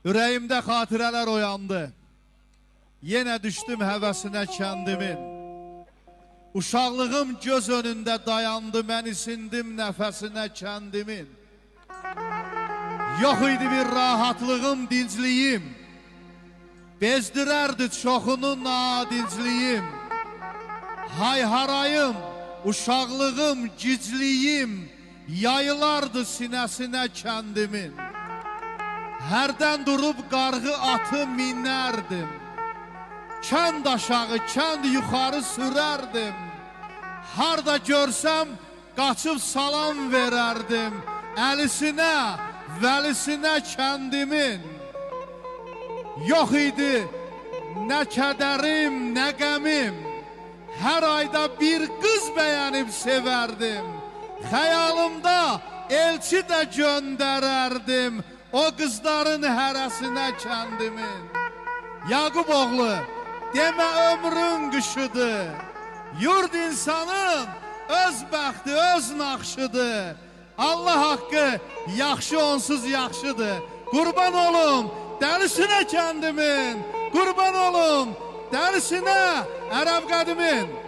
Ürəyimdə xatirələr oyandı. Yenə düşdüm həvəsinə kəndimin. Uşaqlığım göz önündə dayandı, mən isindim nəfəsinə kəndimin. Yox idi bir rahatlığım, dincliyim. Bezdirərdi çoxunu nadincliyim. Hayharayım, uşaqlığım, gicliyim yayılardı sinəsinə kəndimin. Hərdən durub qarğı atı minərdim. Kənd aşağı, kənd yuxarı sürərdim. Harda görsəm qaçıb salam verərdim. Əlisinə, vəlisinə kəndimin. Yox idi nə kədərim, nə qəmim. Hər ayda bir qız bəyənib sevərdim. Xəyalımda elçi də göndərərdim. O qızların hərəsinə kəndimin. Yaqub oğlu, demə ömrün qışıdır. Yurd insanın öz bəxti, öz naxşıdır. Allah haqqı yaxşı onsuz yaxşıdır. Qurban olum dəlisinə kəndimin. Qurban olum dəlisinə ərəb qədimin.